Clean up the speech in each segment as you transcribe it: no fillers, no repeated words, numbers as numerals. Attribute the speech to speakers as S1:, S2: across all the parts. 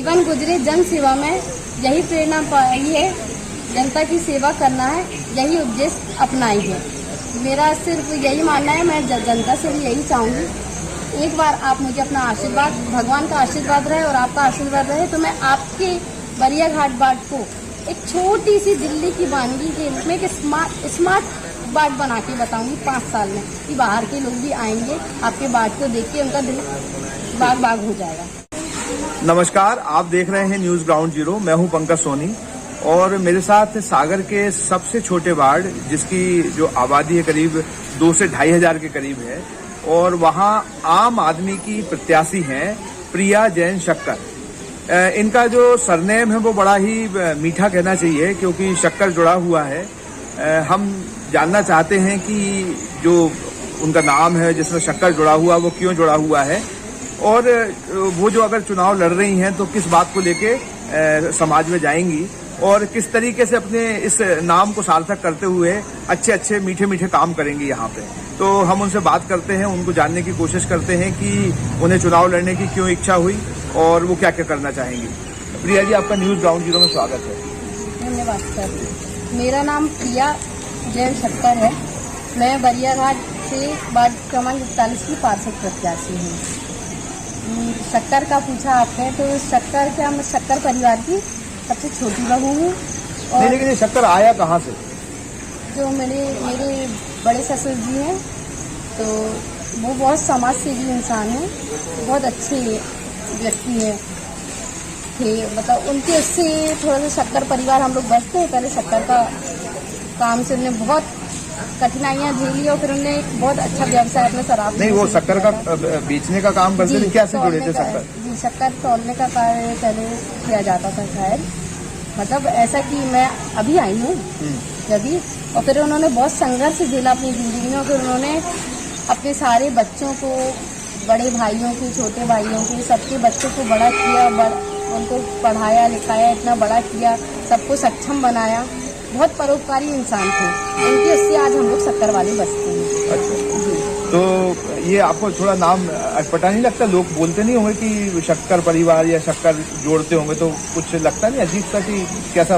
S1: जीवन गुजरे जन सेवा में, यही प्रेरणा पाई है, जनता की सेवा करना है, यही उद्देश्य अपनाई है। मेरा सिर्फ यही मानना है, मैं जनता से भी यही चाहूँगी, एक बार आप मुझे अपना आशीर्वाद, भगवान का आशीर्वाद रहे और आपका आशीर्वाद रहे, तो मैं आपके बरिया घाट बाट को एक छोटी सी दिल्ली की वानगी के रूप में एक स्मार्ट बाट बना के बताऊंगी 5 साल में, कि बाहर के लोग भी आएंगे आपके बाट को देख के उनका दिल बाग बाग हो जाएगा।
S2: नमस्कार, आप देख रहे हैं न्यूज ग्राउंड जीरो। मैं हूं पंकज सोनी और मेरे साथ सागर के सबसे छोटे वार्ड, जिसकी जो आबादी है करीब 2 से 2.5 हजार के करीब है, और वहां आम आदमी की प्रत्याशी हैं प्रिया जैन शक्कर। इनका जो सरनेम है वो बड़ा ही मीठा कहना चाहिए, क्योंकि शक्कर जुड़ा हुआ है। हम जानना चाहते हैं कि जो उनका नाम है जिसमें शक्कर जुड़ा हुआ, वो क्यों जुड़ा हुआ है, और वो जो अगर चुनाव लड़ रही हैं तो किस बात को लेके समाज में जाएंगी और किस तरीके से अपने इस नाम को सार्थक करते हुए अच्छे अच्छे मीठे मीठे काम करेंगी यहाँ पे। तो हम उनसे बात करते हैं, उनको जानने की कोशिश करते हैं कि उन्हें चुनाव लड़ने की क्यों इच्छा हुई और वो क्या क्या करना चाहेंगी। प्रिया जी, आपका न्यूज ग्राउंड जीरो में स्वागत है।
S1: धन्यवाद सर। मेरा नाम प्रिया जैन शक्कर है। मैं बरिया घाट से वार्ड क्रमांक 41 की पार्षद प्रत्याशी हूँ। शक्कर का पूछा आपने, तो शक्कर क्या, मैं शक्कर परिवार की सबसे छोटी बहू हूँ। और
S2: लेकिन ये शक्कर आया कहाँ से?
S1: जो मेरे बड़े ससुर जी हैं, तो वो बहुत समाज सेवी इंसान हैं, बहुत अच्छे व्यक्ति हैं थे। मतलब उनके उससे थोड़ा सा शक्कर परिवार हम लोग बचते हैं। पहले शक्कर का काम से उन्होंने बहुत कठिनाइयाँ झेली और फिर उन्होंने एक बहुत अच्छा व्यवसाय अपने शराब
S2: नहीं, वो शक्कर का बेचने का काम करते थे, क्या से जुड़े थे शक्कर?
S1: जी, शक्कर तोड़ने का कार्य पहले किया जाता था शायद। मतलब ऐसा कि मैं अभी आई हूँ जभी, और फिर उन्होंने बहुत संघर्ष झेला अपनी जिंदगी में। फिर उन्होंने अपने सारे बच्चों को, बड़े भाइयों को, छोटे भाइयों को, सबके बच्चों को बड़ा किया, उनको पढ़ाया लिखाया, इतना बड़ा किया, सबको सक्षम बनाया। बहुत परोपकारी इंसान थे उनकी, उससे आज हम लोग शक्कर वाले बचते हैं।
S2: अच्छा, तो ये आपको थोड़ा नाम अटपटा नहीं लगता? लोग बोलते नहीं होंगे कि शक्कर परिवार या शक्कर जोड़ते होंगे, तो कुछ लगता नहीं अजीब सा कि कैसा?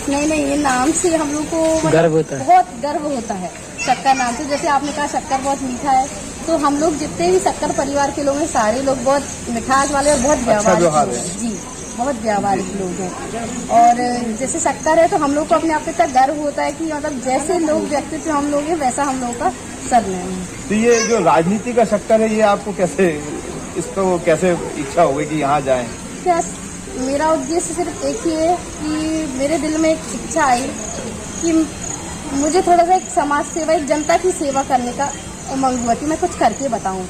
S1: नहीं, ये नाम से हम लोग को गर्व होता है, बहुत गर्व होता है शक्कर नाम से। जैसे आपने कहा शक्कर बहुत मीठा है, तो हम लोग जितने भी शक्कर परिवार के लोग हैं, सारे लोग बहुत मिठास वाले और बहुत व्यावहारिक हैं। जी, बहुत व्यावहारिक लोग हैं। और जैसे शक्कर है, तो हम लोग को अपने आप पे इतना गर्व होता है कि मतलब जैसे लोग व्यक्तित्व हम लोग हैं, वैसा हम लोगों का सरनेम है।
S2: तो ये जो राजनीति का शक्कर है, ये आपको कैसे, इसको कैसे इच्छा हो गई कि यहाँ जाएं?
S1: क्या, मेरा उद्देश्य सिर्फ एक ही है कि मेरे दिल में एक इच्छा आई कि मुझे थोड़ा सा एक समाज सेवा, एक जनता की सेवा करने का उमंग हुआ कि मैं कुछ करके बताऊं,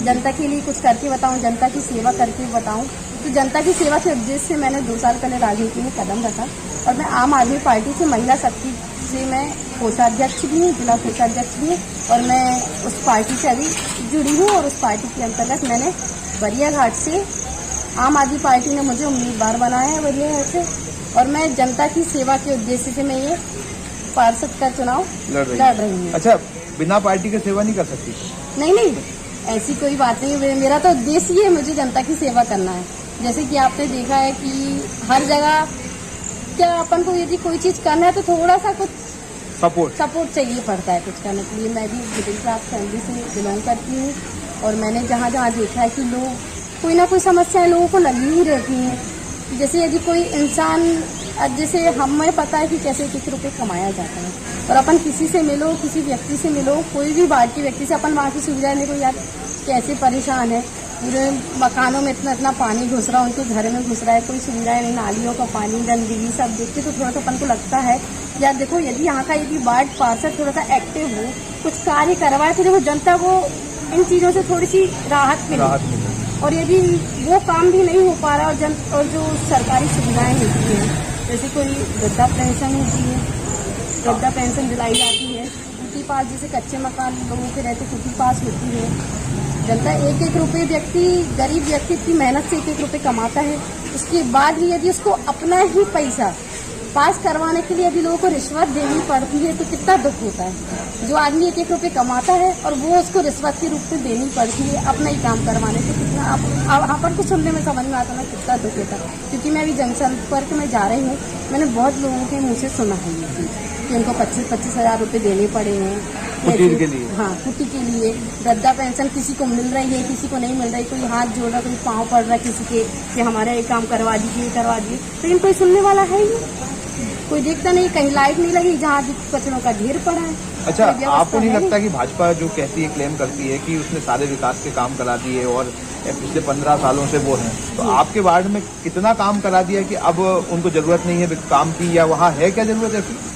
S1: जनता के लिए कुछ करके बताऊं, जनता की सेवा करके बताऊं। तो जनता की सेवा के उद्देश्य से मैंने 2 साल पहले राजनीति में कदम रखा और मैं आम आदमी पार्टी से महिला शक्ति से मैं कोषाध्यक्ष भी हूँ, जिला कोषाध्यक्ष भी हूँ, और मैं उस पार्टी से अभी जुड़ी हूँ। और उस पार्टी के अंतर्गत मैंने बरिया घाट से, आम आदमी पार्टी ने मुझे उम्मीदवार बनाया है बरिया घाट से, और मैं जनता की सेवा के उद्देश्य से मैं ये पार्षद का चुनाव लड़ रही हूँ।
S2: अच्छा, बिना पार्टी के सेवा नहीं कर सकती?
S1: नहीं, ऐसी कोई बात नहीं है। मेरा तो उद्देश्य ही है, मुझे जनता की सेवा करना है। जैसे कि आपने देखा है कि हर जगह क्या अपन को यदि कोई चीज करना है तो थोड़ा सा कुछ सपोर्ट चाहिए पड़ता है कुछ करने के लिए। मैं भी मिडिल क्लास फैमिली से बिलोंग करती हूँ, और मैंने जहाँ जहाँ देखा है कि लोग कोई ना कोई समस्याएं लोगों को लगी ही रहती हैं। जैसे यदि कोई इंसान, जैसे हमें पता है कि कैसे 1 रुपये कमाया जाता है, और अपन किसी से मिलो, किसी व्यक्ति से मिलो, कोई भी बाहर के व्यक्ति से, अपन वहाँ की सुविधा नहीं, कोई यार कैसे परेशान है, पूरे मकानों में इतना पानी घुस रहा है, उनके घर में घुस रहा है, कोई सुविधाएं नहीं, नालियों का पानी, गंदगी सब देखते तो थोड़ा सा अपन को लगता है यार देखो, यदि यहाँ का यदि वार्ड पार्षद थोड़ा सा एक्टिव हो, कुछ कार्य करवाए, तो देखो जनता को इन चीज़ों से थोड़ी सी राहत मिले। और यदि वो काम भी नहीं हो पा रहा, और जो सरकारी सुविधाएं होती हैं, जैसे कोई वृद्धा पेंशन होती है, वृद्धा पेंशन दिलाई जाती है, उनके पास जैसे कच्चे मकान लोगों के रहते, उनके पास होती है। जनता 1-1 रुपये व्यक्ति, गरीब व्यक्ति की मेहनत से 1-1 रुपये कमाता है, उसके बाद भी यदि उसको अपना ही पैसा पास करवाने के लिए यदि लोगों को रिश्वत देनी पड़ती है तो कितना दुख होता है। जो आदमी 1-1 रुपये कमाता है और वो उसको रिश्वत के रूप में देनी पड़ती है अपना ही काम करवाने से, कितना अब अपन को सुनने में समझ में आता ना कितना दुख होता, क्योंकि मैं अभी जनसंपर्क में जा रही हूँ। मैंने बहुत लोगों के मुँह से सुना है ये चीज़ कि उनको 25-25 हज़ार रुपये देने पड़े हैं
S2: कुटीर के लिए।
S1: हाँ, कुटी के लिए। वृद्धा पेंशन किसी को मिल रही है, किसी को नहीं मिल रही। कोई हाथ जोड़ रहा, कोई पाँव पड़ रहा है किसी के कि हमारा ये काम करवा दीजिए, करवा दीजिए, लेकिन कोई सुनने वाला है ही नहीं। कोई देखता नहीं, कहीं लाइट नहीं लगी, जहाँ कचरों का ढेर पड़ा है।
S2: अच्छा, आपको नहीं लगता कि भाजपा जो कहती है, क्लेम करती है कि उसने सारे विकास के काम करा दिए और पिछले 15 सालों से वो हैं, तो आपके वार्ड में कितना काम करा दिया कि अब उनको जरूरत नहीं है काम की, या वहाँ है क्या जरूरत है?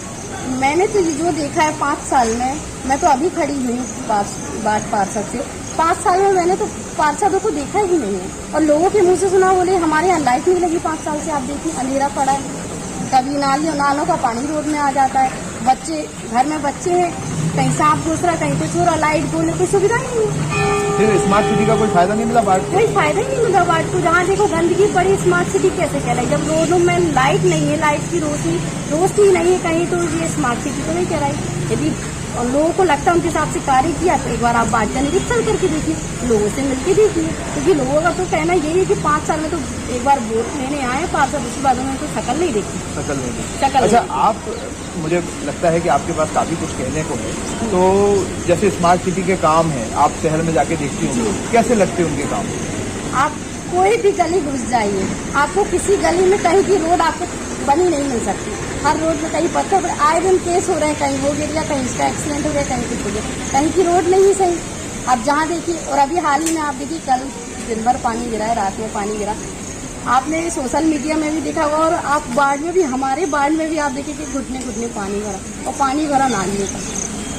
S1: मैंने तो जो देखा है 5 साल में, मैं तो अभी खड़ी हुई हूँ पार्षद से, 5 साल में मैंने तो पार्षदों को देखा ही नहीं है। और लोगों के मुंह से सुना, बोले हमारे यहाँ लाइट नहीं लगी 5 साल से, आप देखिए अंधेरा पड़ा है, कभी नालों का पानी रोड में आ जाता है, बच्चे घर में बच्चे हैं, कहीं सांप घुस रहा, कहीं कुछ हो रहा, लाइट बोलने कोई सुविधा ही नहीं।
S2: फिर स्मार्ट सिटी का कोई फायदा नहीं मिला वार्ड को?
S1: कोई फायदा ही नहीं मिला वार्ड को। जहाँ देखो गंदगी पड़ी, स्मार्ट सिटी कैसे कहलाई? जब रोडों में लाइट नहीं है, लाइट की रोशनी नहीं है कहीं, तो ये स्मार्ट सिटी तो नहीं कहलाई। यदि लोगों को लगता है उनके हिसाब से कार्य किया, तो एक बार आप बात का निरीक्षण करके देखिए, लोगों से मिलकर देखिए, क्योंकि लोगों का तो कहना यही है कि 5 साल में तो एक बार वोट लेने आए पार्षद, उसके बाद उन्होंने तो शक्ल नहीं देखी।
S2: अच्छा, आप, मुझे लगता है कि आपके पास काफी कुछ कहने को है, तो जैसे स्मार्ट सिटी के काम है, आप शहर में जाके देखती होंगी, कैसे लगते हैं उनके काम?
S1: आप कोई भी गली घुस जाइए, आपको किसी गली में कहीं की रोड आपको बनी नहीं मिल सकती। हर रोड में कहीं पत्थर आए दिन केस हो रहे हैं, कहीं वो गिर गया, कहीं इसका एक्सीडेंट हो गया, कहीं कुछ हो गया, कहीं की रोड नहीं है सही। आप जहाँ देखिए, और अभी हाल ही में आप देखिए, कल दिन भर पानी गिरा है, रात में पानी गिरा, आपने सोशल मीडिया में भी देखा होगा, और आप वार्ड में भी, हमारे वार्ड में भी आप देखिए कि घुटने घुटने पानी भरा, और पानी भरा नालियों का।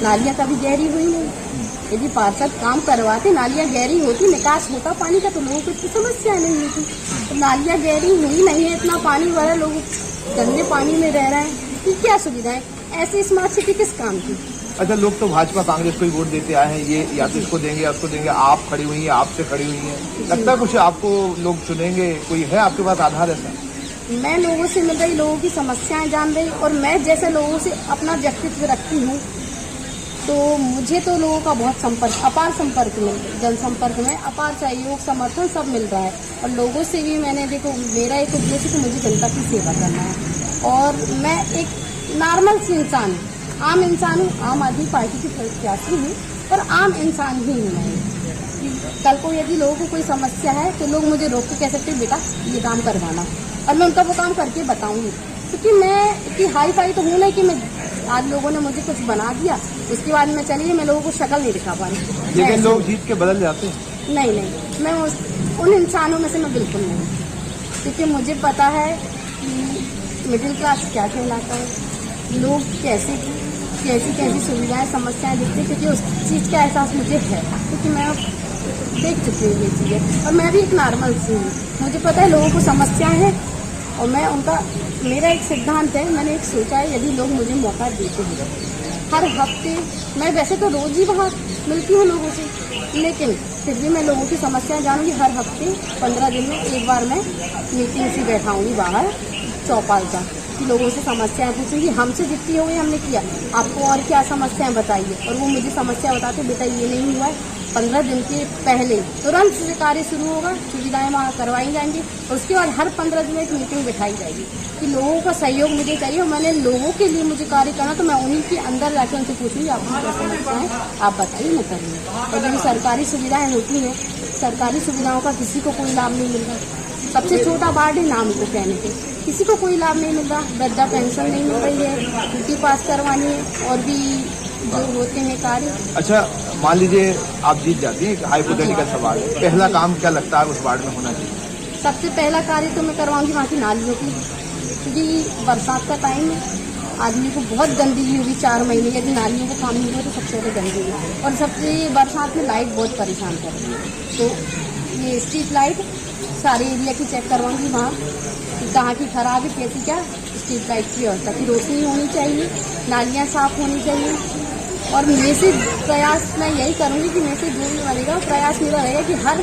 S1: नालियाँ कभी गहरी हुई नहीं। यदि पार्षद काम करवाते, नालियाँ गहरी होती, निकास होता पानी का, तो लोगों को इतनी समस्या नहीं होती। तो नालियाँ गहरी हुई नहीं है, इतना पानी भरा, लोग गंदे पानी में रह रहे हैं, कि क्या सुविधा है? ऐसी स्मार्ट सिटी किस काम की?
S2: अच्छा, लोग तो भाजपा कांग्रेस को ही वोट देते आए हैं, ये या तो इसको देंगे या उसको देंगे, आप खड़ी हुई हैं, आपसे खड़ी हुई हैं, लगता है कुछ आपको लोग चुनेंगे? कोई है आपके पास आधार ऐसा?
S1: मैं लोगों से मिल रही, लोगों की समस्याएं जान रही, और मैं जैसे लोगों से अपना व्यक्तित्व रखती हूँ, तो मुझे तो लोगों का बहुत संपर्क, अपार संपर्क मिल, जनसंपर्क में अपार सहयोग, समर्थन सब मिल रहा है। और लोगों से भी मैंने, देखो मेरा एक उद्देश्य कि मुझे जनता की सेवा करना है, और मैं एक नॉर्मल सी इंसान, आम इंसान हूँ, आम आदमी पार्टी की प्रत्याशी हूँ, और आम इंसान ही हूँ मैं। कल को यदि लोगों को कोई समस्या है, तो लोग मुझे रोक के कह सकते हैं बेटा ये काम करवाना, और मैं उनका वो काम करके बताऊंगी, क्योंकि मैं इतनी हाई फाई तो हूँ नहीं कि मैं आज लोगों ने मुझे कुछ बना दिया, उसके बाद मैं चलिए मैं लोगों को शक्ल नहीं दिखा पा रही।
S2: लेकिन लोग जीत के बदल जाते हैं।
S1: नहीं, मैं उन इंसानों में से मैं बिल्कुल नहीं, क्योंकि मुझे पता है कि मिडिल क्लास क्या कहलाता है, लोग कैसी सुविधाएं, समस्याएं दिखती है, क्योंकि उस चीज़ का एहसास मुझे है, क्योंकि मैं देख चुकी हूँ ये चीज़ें, और मैं भी एक नॉर्मल सी हूँ। मुझे पता है लोगों को समस्याएं हैं, और मैं उनका, मेरा एक सिद्धांत है, मैंने एक सोचा है, यदि लोग मुझे मौका देते हैं, हर हफ्ते, मैं वैसे तो रोज ही वहाँ मिलती हूँ लोगों से, लेकिन फिर भी मैं लोगों की समस्याएं जानूंगी। हर हफ्ते 15 दिन में एक बार मैं मीटिंग से बैठाऊंगी बाहर चौपाल का, कि लोगों से समस्याएं पूछूंगी, हमसे जितनी हो गई हमने किया, आपको और क्या समस्याएं बताइए, और वो मुझे समस्या बताते, बेटा ये नहीं हुआ है, 15 दिन के पहले तुरंत से कार्य शुरू होगा, सुविधाएं वहाँ करवाई जाएंगी, और उसके बाद हर 15 दिन में एक मीटिंग बिठाई जाएगी कि लोगों का सहयोग मुझे चाहिए, और मैंने लोगों के लिए मुझे कार्य करना, तो मैं उन्हीं के अंदर जाकर उनसे पूछूंगी आपकी क्या समस्या है, आप बताइए, मैं करूँगी। और जो सरकारी सुविधाएं होती हैं, सरकारी सुविधाओं का किसी को कोई लाभ नहीं मिल रहा। सबसे छोटा वार्ड है नाम को कहने के, किसी को कोई लाभ नहीं मिल रहा, वृद्धा पेंशन नहीं मिल रही है, ड्यूटी पास करवानी है, और भी जो होते हैं कार्य।
S2: अच्छा, मान लीजिए आप जीत जाती हैं, हाइपोथेटिकल सवाल है, पहला काम क्या लगता है उस वार्ड में होना चाहिए?
S1: सबसे पहला कार्य तो मैं करवाऊंगी वहाँ की नालियों की, क्योंकि बरसात का टाइम है, आदमी को बहुत गंदगी होगी 4 महीने, यदि नालियों को काम नहीं हुआ तो सबसे ज़्यादा गंदगी है। और सबसे बरसात में लाइट बहुत परेशान कर रही है, तो ये स्ट्रीट लाइट सारे एरिया की चेक करवाऊंगी वहाँ, कि कहाँ की खराब है, कैसी क्या स्ट्रीट लाइट की व्यवस्था की, रोशनी होनी चाहिए, नालियाँ साफ होनी चाहिए। और मेरे से प्रयास मैं यही करूँगी कि मेरे से जो भी बनेगा, प्रयास मेरा रहेगा कि हर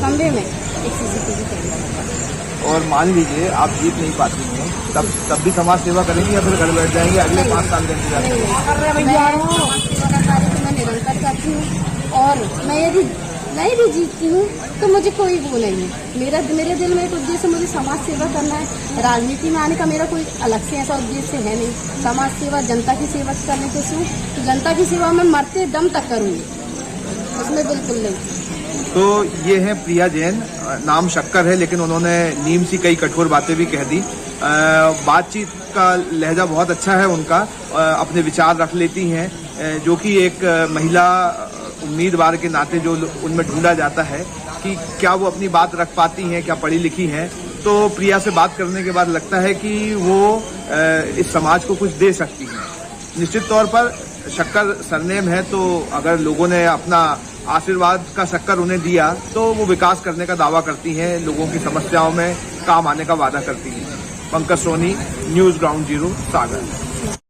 S1: कमरे में एक CCTV कैमरा होगा।
S2: और मान लीजिए आप जीत नहीं पाती हैं, तब भी समाज सेवा करेंगे या फिर घर बैठ जाएंगे अगले 5 साल के इंतजार?
S1: मैं समाज सेवा का कार्य तो मैं निरंतर करती हूँ, और मैं यदि नहीं भी जीतती हूँ तो मुझे कोई वो नहीं है। मेरे दिल में एक उद्देश्य, मुझे समाज सेवा करना है। राजनीति में आने का मेरा कोई अलग से ऐसा उद्देश्य है नहीं। समाज सेवा, जनता की सेवा करने को हूँ, तो जनता की सेवा मैं मरते दम तक करूँगी, उसमें बिल्कुल नहीं।
S2: तो ये है प्रिया जैन, नाम शक्कर है लेकिन उन्होंने नीम सी कई कठोर बातें भी कह दी। बातचीत का लहजा बहुत अच्छा है उनका, अपने विचार रख लेती हैं, जो कि एक महिला उम्मीदवार के नाते जो उनमें ढूंढा जाता है कि क्या वो अपनी बात रख पाती हैं, क्या पढ़ी लिखी हैं। तो प्रिया से बात करने के बाद लगता है कि वो इस समाज को कुछ दे सकती हैं। निश्चित तौर पर शक्कर सरनेम है, तो अगर लोगों ने अपना आशीर्वाद का शक्कर उन्हें दिया तो वो विकास करने का दावा करती हैं, लोगों की समस्याओं में काम आने का वादा करती हैं। Pankaj Soni, news ground zero, सागर।